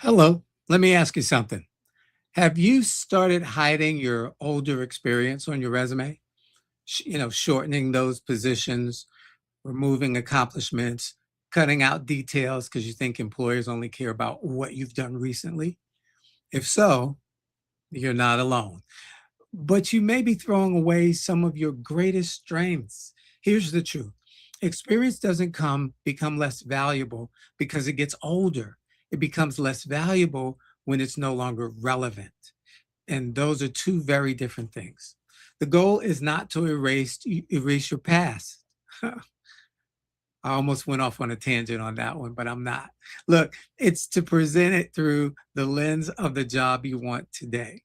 Hello. Let me ask you something. Have you started hiding your older experience on your resume? Shortening those positions, removing accomplishments, cutting out details because you think employers only care about what you've done recently? If so, you're not alone. But you may be throwing away some of your greatest strengths. Here's the truth. Experience doesn't become less valuable because it gets older. It becomes less valuable when it's no longer relevant. And those are two very different things. The goal is not to erase your past. I almost went off on a tangent on that one, but I'm not. Look, it's to present it through the lens of the job you want today.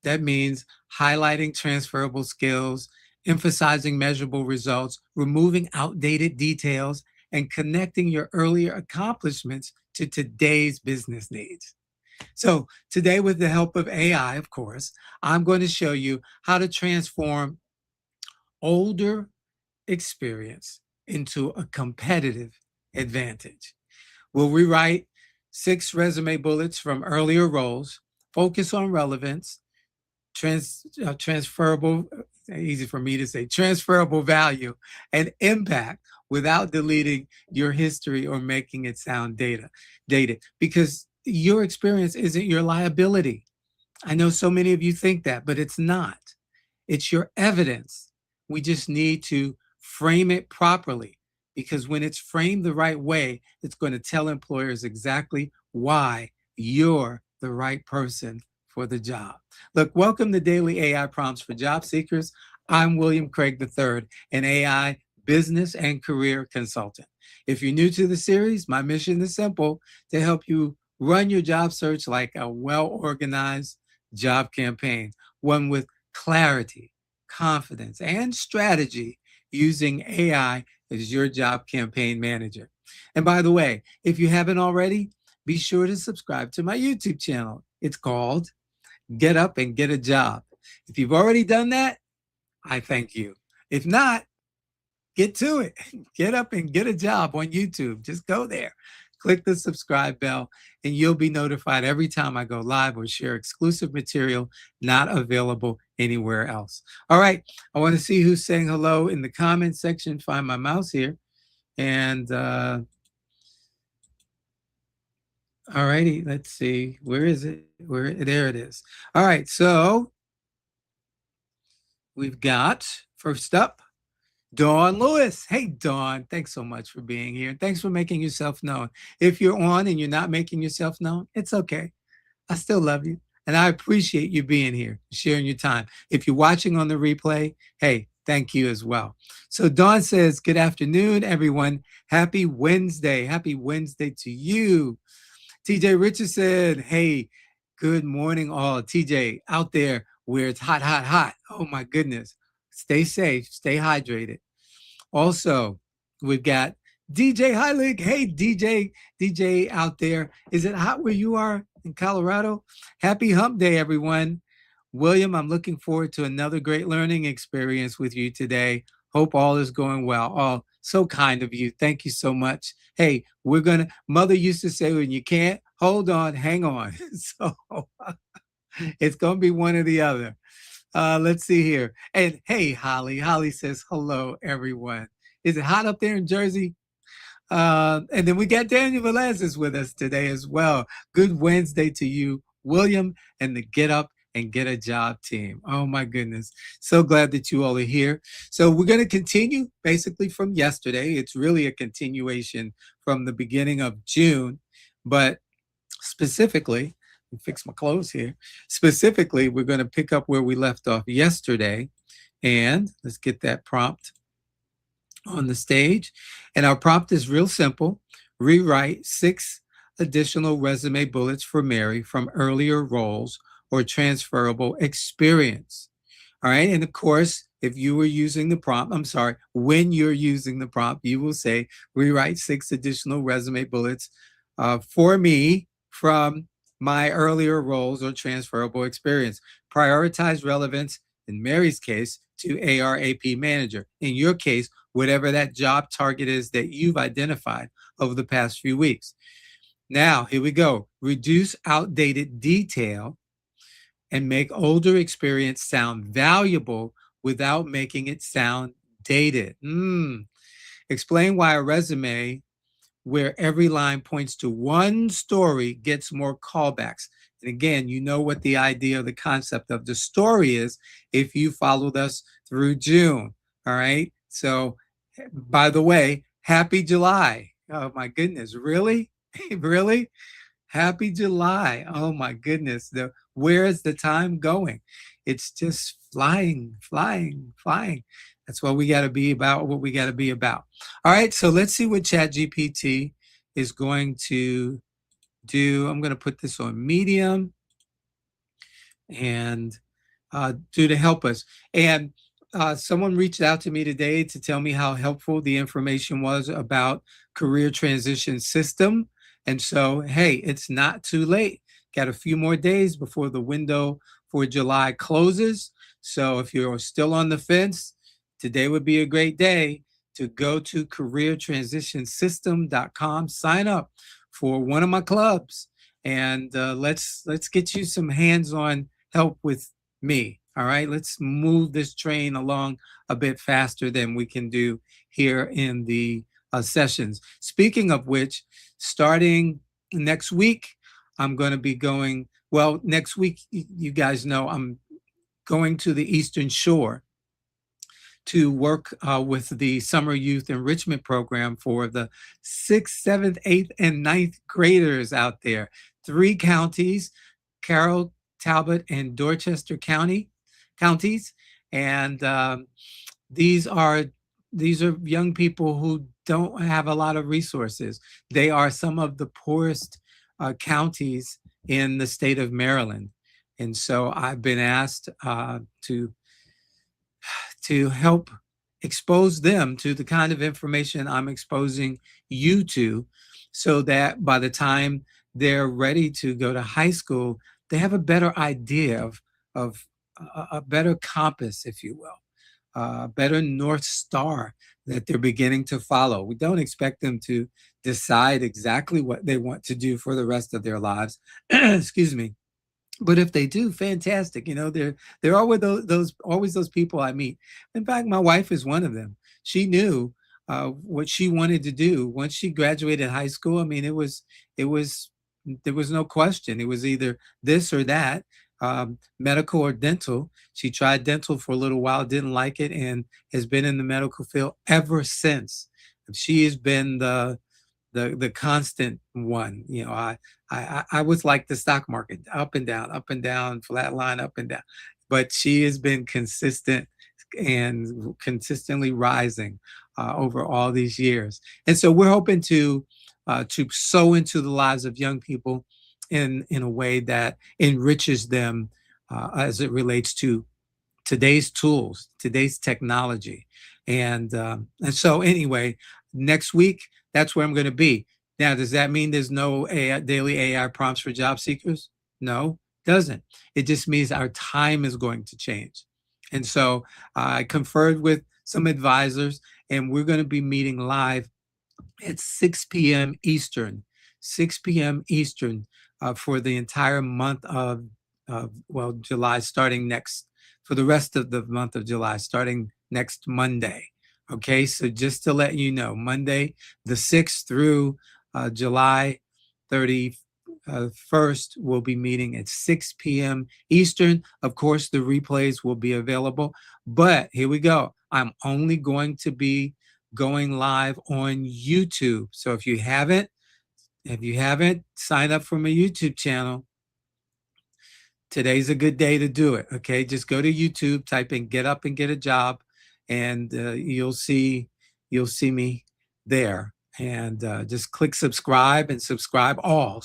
That means highlighting transferable skills, emphasizing measurable results, removing outdated details, and connecting your earlier accomplishments to today's business needs. So, today, with the help of AI, of course, I'm going to show you how to transform older experience into a competitive advantage. We'll rewrite 6 resume bullets from earlier roles, focus on relevance, transferable, easy for me to say, transferable value and impact without deleting your history or making it sound dated, because your experience isn't your liability. I know so many of you think that, but it's not. It's your evidence. We just need to frame it properly, because when it's framed the right way, it's going to tell employers exactly why you're the right person for the job. Look, welcome to Daily AI Prompts for Job Seekers. I'm William Craig III, an AI business and career consultant. If you're new to the series, my mission is simple: to help you run your job search like a well organized job campaign, one with clarity, confidence, and strategy, using AI as your job campaign manager. And by the way, if you haven't already, be sure to subscribe to my YouTube channel. It's called Get Up and Get a Job. If you've already done that, I thank you. If not, get to it. Get up and get a job on YouTube. Just go there, click the subscribe bell, and you'll be notified every time I go live or share exclusive material not available anywhere else. All right. I want to see who's saying hello in the comment section. Find my mouse here. And all righty, let's see. Where is it? There it is. All right. So we've got, first up, Dawn Lewis. Hey, Dawn, thanks so much for being here. Thanks for making yourself known. If you're on and you're not making yourself known, it's okay. I still love you. And I appreciate you being here, sharing your time. If you're watching on the replay, hey, thank you as well. So Dawn says, good afternoon, everyone. Happy Wednesday. Happy Wednesday to you. TJ Richard said, hey, good morning, all. TJ, out there where it's hot, hot, hot. Oh, my goodness. Stay safe. Stay hydrated. Also, we've got DJ Heilig. Hey, DJ out there. Is it hot where you are in Colorado? Happy Hump Day, everyone. William, I'm looking forward to another great learning experience with you today. Hope all is going well. Oh, so kind of you. Thank you so much. Hey, Mother used to say, when you can't, hold on, hang on. So it's going to be one or the other. Let's see here. And hey, Holly. Holly says, hello, everyone. Is it hot up there in Jersey? And then we got Daniel Velazquez with us today as well. Good Wednesday to you, William, and the Get Up and Get a Job team. Oh, my goodness. So glad that you all are here. So we're going to continue basically from yesterday. It's really a continuation from the beginning of June, but specifically, fix my clothes here. Specifically, we're going to pick up where we left off yesterday. And let's get that prompt on the stage. And our prompt is real simple. Rewrite 6 additional resume bullets for Mary from earlier roles or transferable experience. All right. And of course, if you were using the prompt, when you're using the prompt, you will say, rewrite 6 additional resume bullets for me from my earlier roles or transferable experience. Prioritize relevance, in Mary's case, to ARAP manager. In your case, whatever that job target is that you've identified over the past few weeks. Now, here we go. Reduce outdated detail and make older experience sound valuable without making it sound dated. Explain why a resume where every line points to one story gets more callbacks. And again, you know what the idea, the concept of the story is if you followed us through June. All right. So, by the way, happy July. Oh my goodness. Really? Really? Happy July. Oh my goodness. Where is the time going? It's just flying, flying, flying. That's what we got to be about, what we got to be about. All right, so let's see what ChatGPT is going to do. I'm going to put this on medium and do to help us. And someone reached out to me today to tell me how helpful the information was about career transition system. And so, hey, it's not too late. Got a few more days before the window for July closes. So if you're still on the fence, today would be a great day to go to careertransitionsystem.com, sign up for one of my clubs, and let's get you some hands-on help with me. All right, let's move this train along a bit faster than we can do here in the sessions. Speaking of which, starting next week, I'm going to be going. Well, next week, you guys know I'm going to the Eastern Shore to work with the Summer Youth Enrichment Program for the 6th, 7th, 8th, and 9th graders out there. 3 counties, Carroll, Talbot, and Dorchester counties. And these are young people who don't have a lot of resources. They are some of the poorest counties in the state of Maryland. And so I've been asked to help expose them to the kind of information I'm exposing you to, so that by the time they're ready to go to high school, they have a better idea of a better compass, if you will, a better North Star that they're beginning to follow. We don't expect them to decide exactly what they want to do for the rest of their lives. Excuse me. But if they do, fantastic. You know, there are always those people I meet. In fact, my wife is one of them. She knew what she wanted to do once she graduated high school. I mean, it was there was no question. It was either this or that, medical or dental. She tried dental for a little while, didn't like it, and has been in the medical field ever since. She has been the constant one. You know, I was like the stock market, up and down, flat line, up and down. But she has been consistent and consistently rising over all these years. And so we're hoping to sow into the lives of young people in a way that enriches them as it relates to today's tools, today's technology. And so anyway, next week, that's where I'm going to be. Now, does that mean there's no daily AI prompts for job seekers? No, doesn't. It just means our time is going to change. And so I conferred with some advisors, and we're going to be meeting live at 6 p.m. Eastern, 6 p.m. Eastern for the entire month of, July, starting next, for the rest of the month of July, starting next Monday. Okay, so just to let you know, Monday the 6th through July 31st, we'll be meeting at 6 p.m. Eastern. Of course, the replays will be available, but here we go. I'm only going to be going live on YouTube. So if you haven't signed up for my YouTube channel, today's a good day to do it. Okay, just go to YouTube, type in "Get Up and Get a Job," and you'll see me there. And just click subscribe and subscribe to all,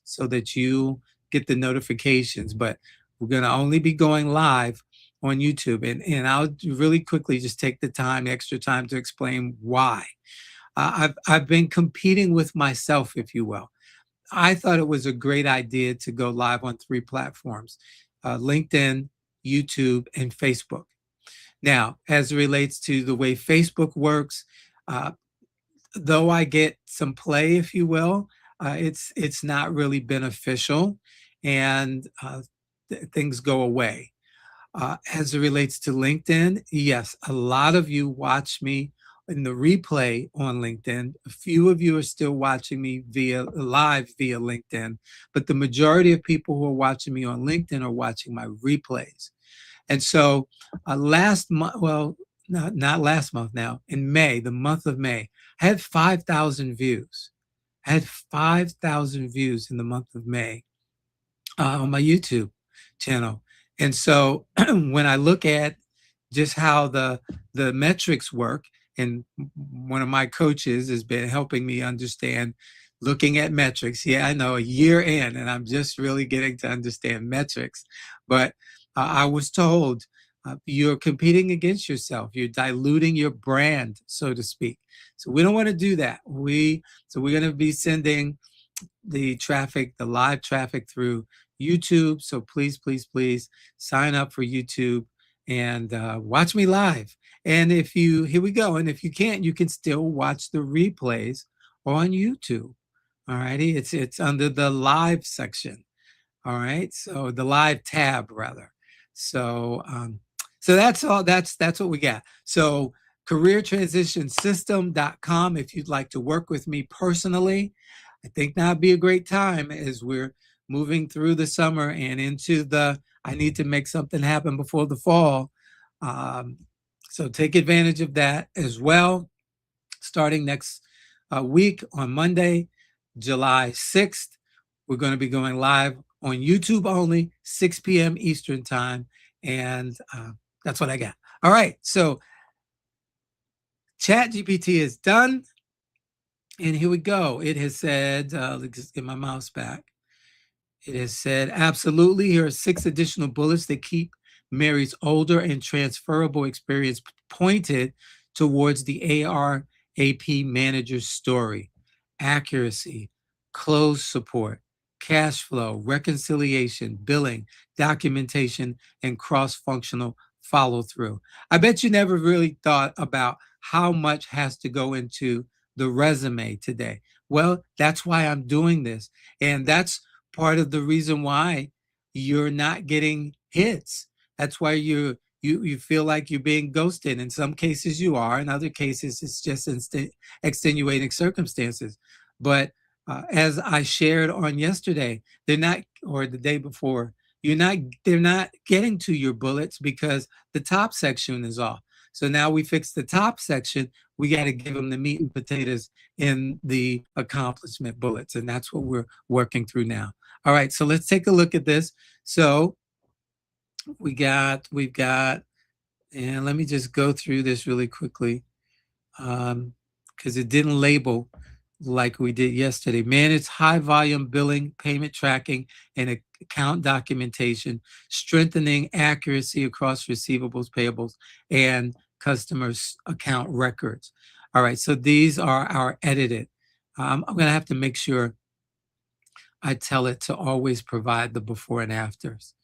so that you get the notifications. But we're going to only be going live on YouTube, and I'll really quickly just take the extra time to explain why. I've been competing with myself, if you will. I thought it was a great idea to go live on 3 platforms, LinkedIn, YouTube, and Facebook. Now, as it relates to the way Facebook works, though I get some play, if you will, it's not really beneficial, and things go away. As it relates to LinkedIn, yes, a lot of you watch me in the replay on LinkedIn. A few of you are still watching me via live via LinkedIn, but the majority of people who are watching me on LinkedIn are watching my replays. And so last month, well, not last month now, in May, the month of May, I had 5,000 views. I had 5,000 views in the month of May on my YouTube channel. And so when I look at just how the metrics work, and one of my coaches has been helping me understand looking at metrics. Yeah, I know, a year in, and I'm just really getting to understand metrics. But I was told you're competing against yourself. You're diluting your brand, so to speak. So we don't want to do that. So we're going to be sending the traffic, the live traffic through YouTube. So please, please, please sign up for YouTube and watch me live. And if you, here we go. And if you can't, you can still watch the replays on YouTube. All righty. It's under the live section. All right. So the live tab rather. So so that's all that's what we got. So careertransitionsystem.com if you'd like to work with me personally. I think that'd be a great time as we're moving through the summer and into the I need to make something happen before the fall. Um, so take advantage of that as well. Starting next week on Monday, July 6th, we're going to be going live on YouTube only, 6 p.m. Eastern time. And that's what I got. All right. So ChatGPT is done. And here we go. It has said, let's get my mouse back. It has said, absolutely. Here are 6 additional bullets that keep Mary's older and transferable experience pointed towards the ARAP manager's story: accuracy, close support, cash flow, reconciliation, billing, documentation, and cross-functional follow through. I bet you never really thought about how much has to go into the resume today. Well, that's why I'm doing this. And that's part of the reason why you're not getting hits. That's why you feel like you're being ghosted. In some cases you are, in other cases it's just extenuating circumstances. But as I shared on yesterday, they're not, or the day before, they're not getting to your bullets because the top section is off. So now we fix the top section. We got to give them the meat and potatoes in the accomplishment bullets. And that's what we're working through now. All right, so let's take a look at this. So we've got, and let me just go through this really quickly because it didn't label like we did yesterday. Manage high volume billing, payment tracking, and account documentation, strengthening accuracy across receivables, payables, and customers' account records. All right, so these are our edited. I'm going to have to make sure I tell it to always provide the before and afters.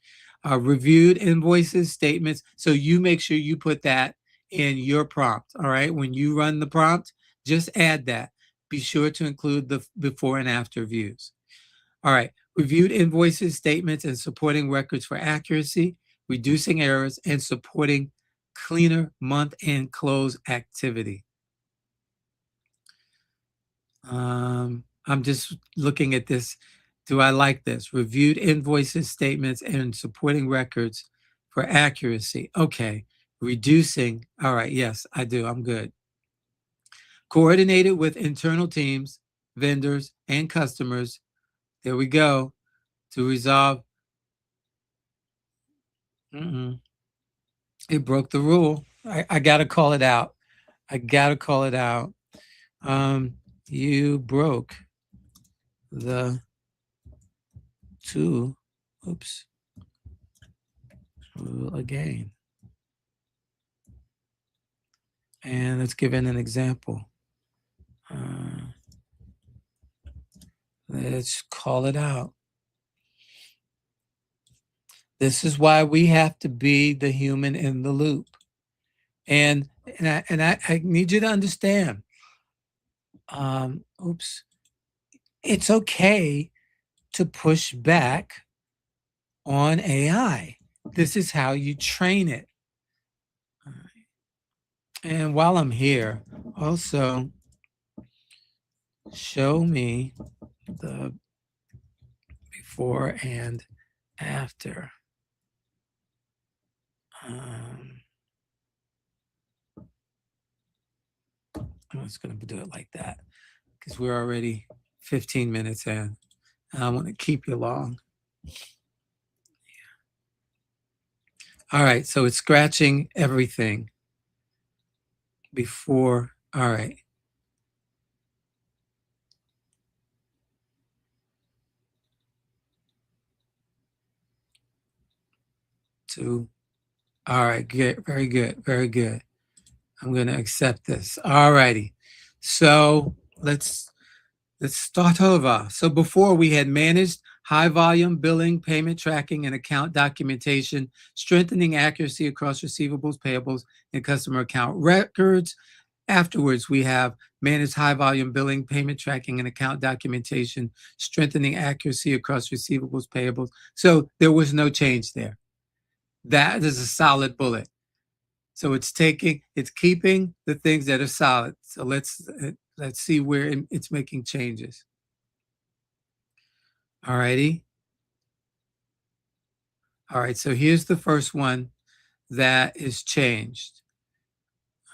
Reviewed invoices, statements. So you make sure you put that in your prompt. All right. When you run the prompt, just add that. Be sure to include the before and after views. All right. Reviewed invoices, statements, and supporting records for accuracy, reducing errors, and supporting cleaner month end close activity. I'm just looking at this. Do I like this? Reviewed invoices, statements, and supporting records for accuracy. Okay. Reducing. All right. Yes, I do. I'm good. Coordinated with internal teams, vendors, and customers. There we go. To resolve. It broke the rule. I got to call it out. I got to call it out. You broke the two. Oops. Rule again. And let's give it an example. Let's call it out. This is why we have to be the human in the loop. And I need you to understand. Oops. it's okay to push back on AI. This is how you train it. And while I'm here, also show me the before and after. Um, I'm just going to do it like that because we're already 15 minutes in. And I want to keep you long. All right, so it's scratching everything before. All right. Two. All right, good, very good, very good. I'm going to accept this. All righty. So let's start over. So before we had managed high volume billing, payment tracking, and account documentation, strengthening accuracy across receivables, payables, and customer account records. Afterwards, we have managed high volume billing, payment tracking, and account documentation, strengthening accuracy across receivables, payables. So there was no change there. That is a solid bullet. So it's keeping the things that are solid. So let's see where it's making changes. All righty. All right. So here's the first one that is changed.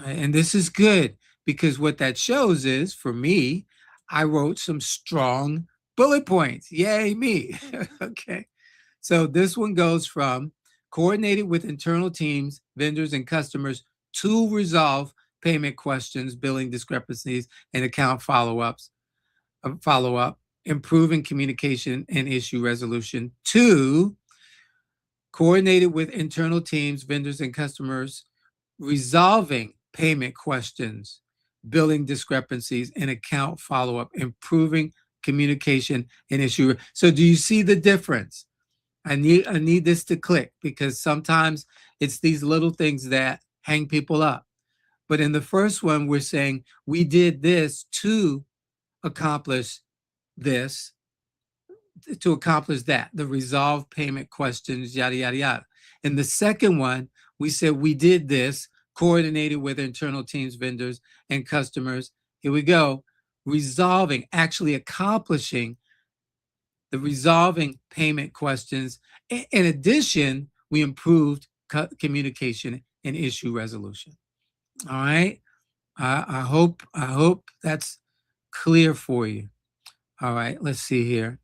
And this is good because what that shows is for me, I wrote some strong bullet points. Yay, me. Okay. So this one goes from coordinated with internal teams, vendors, and customers to resolve payment questions, billing discrepancies, and account follow up, improving communication and issue resolution. To coordinated with internal teams, vendors, and customers, resolving payment questions, billing discrepancies, and account follow up, improving communication and issue. So, do you see the difference? I need this to click because sometimes it's these little things that hang people up. But in the first one, we're saying we did this to accomplish this, to accomplish that, the resolve payment questions, yada, yada, yada. In the second one, we said we did this, coordinated with internal teams, vendors, and customers. Here we go. Resolving, actually accomplishing the resolving payment questions. In addition, we improved communication and issue resolution. All right. I hope that's clear for you. All right. Let's see here.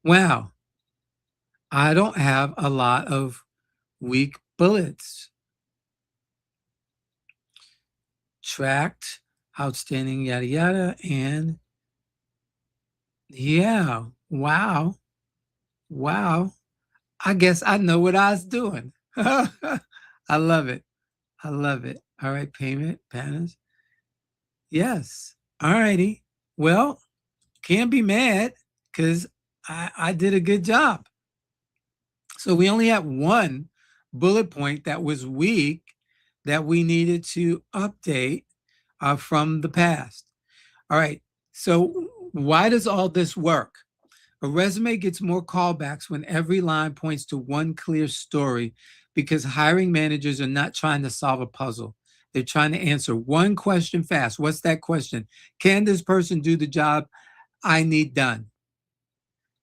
Wow. I don't have a lot of weak bullets. Tracked, outstanding, yada yada, and yeah. Wow. Wow. I guess I know what I was doing. I love it. I love it. All right, payment patterns. Yes. All righty. Well, can't be mad because I did a good job. So we only have one bullet point that was weak that we needed to update from the past. All right. So why does all this work? A resume gets more callbacks when every line points to one clear story because hiring managers are not trying to solve a puzzle. They're trying to answer one question fast. What's that question? Can this person do the job I need done?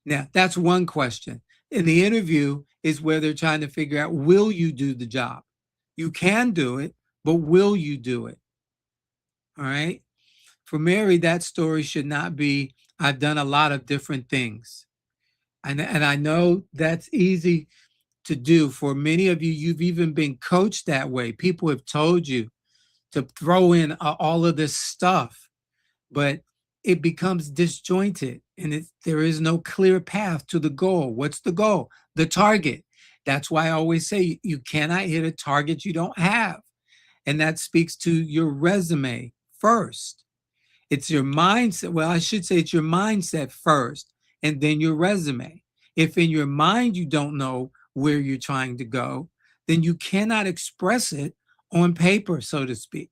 Now, that's one question. In the interview is where they're trying to figure out, will you do the job? You can do it, but will you do it? All right. For Mary, that story should not be, I've done a lot of different things. And I know that's easy to do. For many of you, you've even been coached that way. People have told you to throw in all of this stuff, but it becomes disjointed and there is no clear path to the goal. What's the goal? The target. That's why I always say you cannot hit a target you don't have. And that speaks to your resume first. It's your mindset. Well, I should say it's your mindset first and then your resume. If in your mind you don't know where you're trying to go, then you cannot express it on paper, so to speak.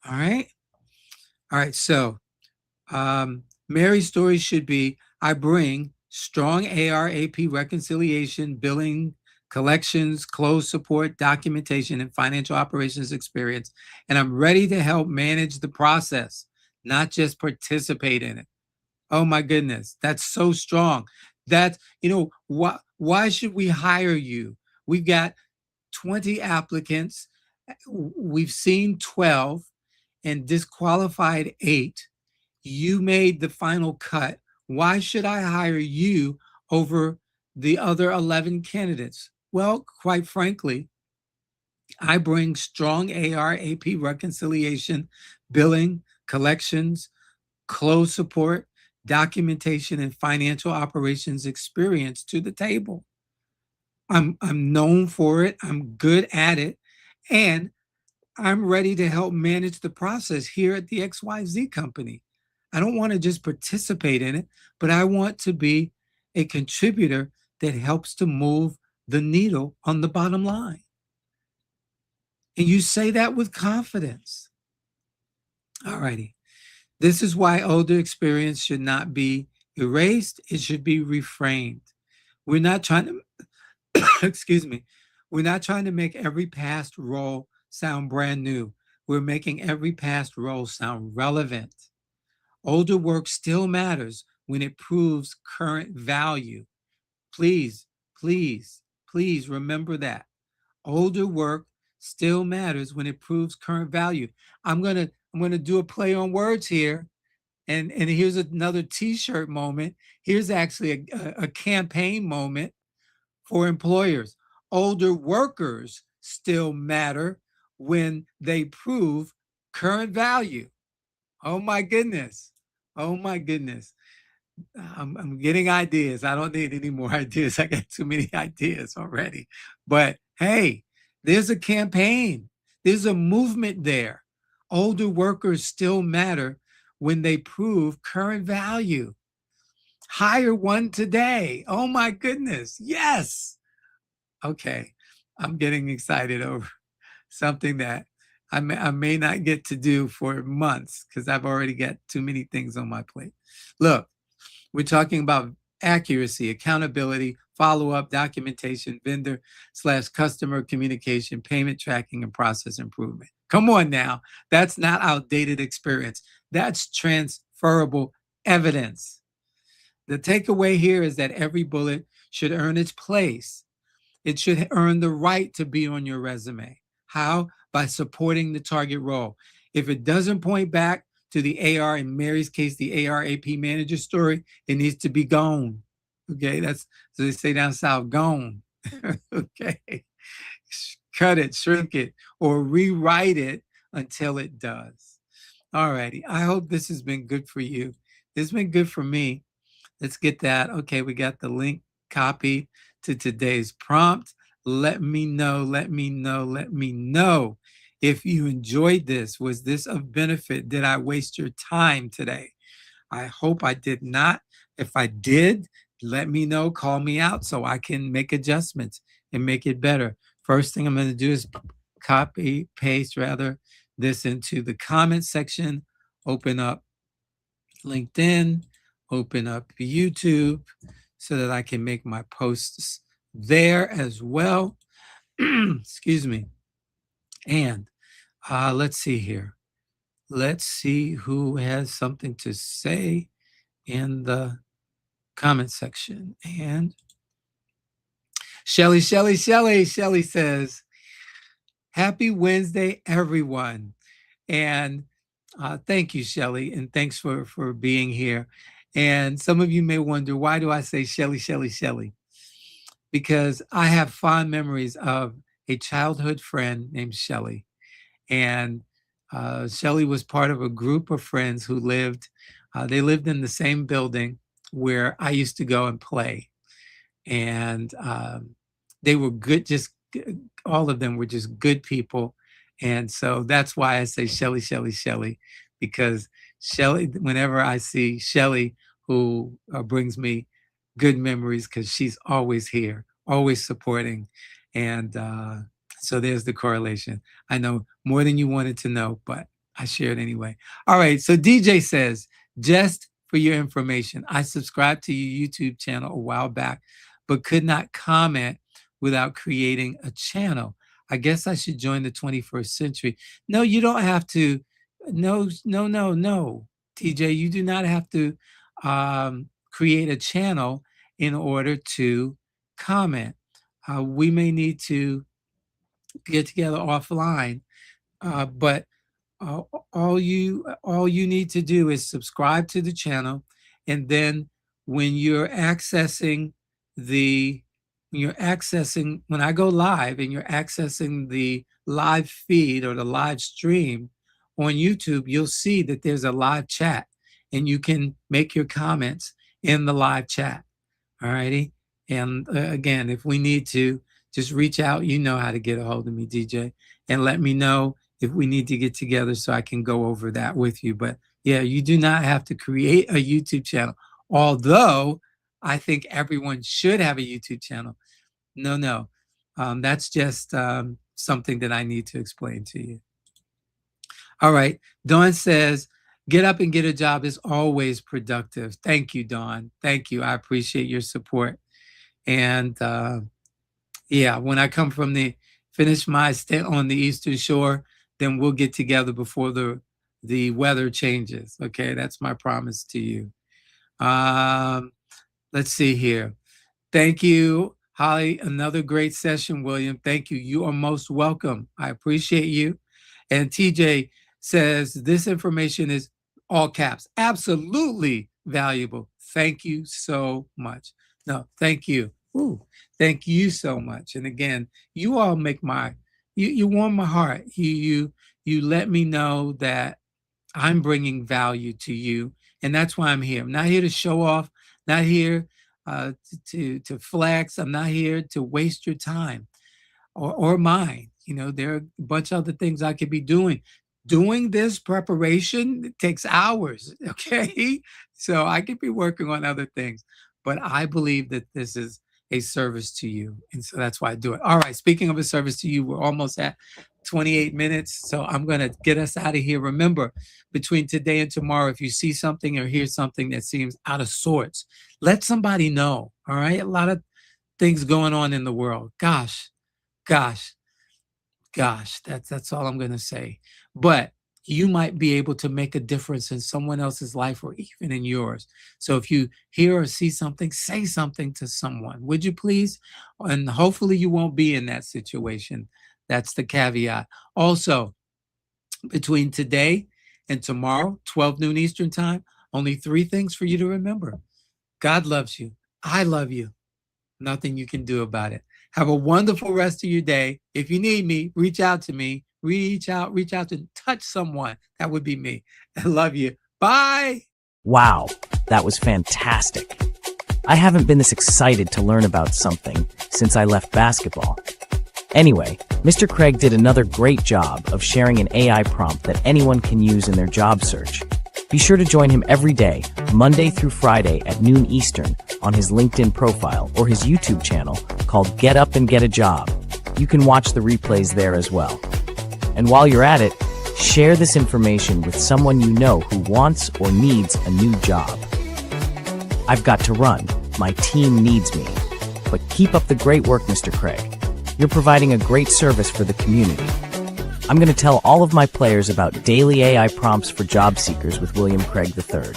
All right. All right. So Mary's story should be, I bring strong ARAP reconciliation, billing, collections, close support, documentation, and financial operations experience, and I'm ready to help manage the process, not just participate in it. Oh my goodness, that's so strong. That, why should we hire you? We've got 20 applicants. We've seen 12 and disqualified 8. You made the final cut. Why should I hire you over the other 11 candidates? Well, quite frankly, I bring strong AR/AP reconciliation, billing, collections, close support, documentation, and financial operations experience to the table. I'm known for it. I'm good at it. And I'm ready to help manage the process here at the XYZ company. I don't want to just participate in it, but I want to be a contributor that helps to move the needle on the bottom line. And you say that with confidence. All righty. This is why older experience should not be erased, it should be reframed. We're not trying to, excuse me, we're not trying to make every past role sound brand new. We're making every past role sound relevant. Older work still matters when it proves current value. Please, please, please remember that. Older work still matters when it proves current value. I'm gonna do a play on words here, and here's another T-shirt moment. Here's actually a campaign moment for employers. Older workers still matter when they prove current value. Oh my goodness. Oh my goodness. I'm getting ideas. I don't need any more ideas. I got too many ideas already. But hey, there's a campaign, there's a movement there. Older workers still matter when they prove current value. Hire one today. Oh my goodness. Yes. Okay. I'm getting excited over something that I may not get to do for months because I've already got too many things on my plate. Look, we're talking about accuracy, accountability, follow-up, documentation, vendor/customer communication, payment tracking, and process improvement. Come on now. That's not outdated experience. That's transferable evidence. The takeaway here is that every bullet should earn its place. It should earn the right to be on your resume. How? By supporting the target role. If it doesn't point back to the AR, in Mary's case, the ARAP manager story, it needs to be gone. Okay, that's so they say down south, gone. Okay, cut it, shrink it, or rewrite it until it does. All righty. I hope this has been good for you. It's been good for me. Let's get that. Okay, we got the link copy to today's prompt. Let me know, let me know, let me know if you enjoyed this. Was this of benefit? Did I waste your time today? I hope I did not. If I did, let me know, call me out so I can make adjustments and make it better. First thing I'm going to do is copy, paste rather, this into the comment section, open up LinkedIn, open up YouTube so that I can make my posts there as well. Excuse me. And let's see here. Let's see who has something to say in the comment section. And Shelly says, happy Wednesday, everyone. And thank you, Shelly, and thanks for being here. And some of you may wonder, why do I say Shelly? Because I have fond memories of a childhood friend named Shelly. And Shelly was part of a group of friends who they lived in the same building where I used to go and play. And they were good, just all of them were just good people. And so that's why I say Shelly, because Shelly, whenever I see Shelly, who brings me good memories, because she's always here, always supporting. And so there's the correlation. I know more than you wanted to know, but I shared anyway. All right. So DJ says, Just for your information, I subscribed to your YouTube channel a while back, but could not comment without creating a channel. I guess I should join the 21st century. No, you don't have to. No, no, no, no. TJ, you do not have to create a channel in order to comment. We may need to get together offline, but uh, all you need to do is subscribe to the channel, and then when you're accessing the when I go live and you're accessing the live feed or the live stream on YouTube, you'll see that there's a live chat, and you can make your comments in the live chat. All righty. And again, if we need to, just reach out. You know how to get a hold of me, DJ, and let me know if we need to get together so I can go over that with you. But yeah, you do not have to create a YouTube channel, although I think everyone should have a YouTube channel. No. That's just something that I need to explain to you. All right. Dawn says, get up and get a job is always productive. Thank you, Dawn. Thank you. I appreciate your support. And yeah, when I come from finish my stint on the Eastern Shore, then we'll get together before the weather changes. Okay, that's my promise to you. Let's see here. Thank you, Holly. Another great session, William. Thank you. You are most welcome. I appreciate you. And TJ says this information is all caps, absolutely valuable. Thank you so much. No, thank you. Ooh, thank you so much. And again, you all make you warm my heart. You let me know that I'm bringing value to you, and that's why I'm here. I'm not here to show off, not here to flex. I'm not here to waste your time or mine. There are a bunch of other things I could be doing. Doing this preparation, it takes hours, okay? So I could be working on other things, but I believe that this is a service to you, and so that's why I do it. All right, speaking of a service to you, we're almost at 28 minutes, so I'm going to get us out of here. Remember, between today and tomorrow, if you see something or hear something that seems out of sorts, let somebody know, all right? A lot of things going on in the world. Gosh, that's all I'm going to say. But you might be able to make a difference in someone else's life or even in yours. So if you hear or see something, say something to someone, would you please? And hopefully you won't be in that situation. That's the caveat. Also, between today and tomorrow, 12 noon Eastern time, only 3 things for you to remember. God loves you. I love you. Nothing you can do about it. Have a wonderful rest of your day. If you need me, reach out to me. Reach out to touch someone. That would be me. I love you. Bye. Wow, that was fantastic. I haven't been this excited to learn about something since I left basketball. Anyway, Mr. Craig did another great job of sharing an AI prompt that anyone can use in their job search. Be sure to join him every day, Monday through Friday at noon Eastern, on his LinkedIn profile or his YouTube channel called Get Up and Get a Job. You can watch the replays there as well. And while you're at it, share this information with someone you know who wants or needs a new job. I've got to run. My team needs me. But keep up the great work, Mr. Craig. You're providing a great service for the community. I'm going to tell all of my players about daily AI prompts for job seekers with William Craig III.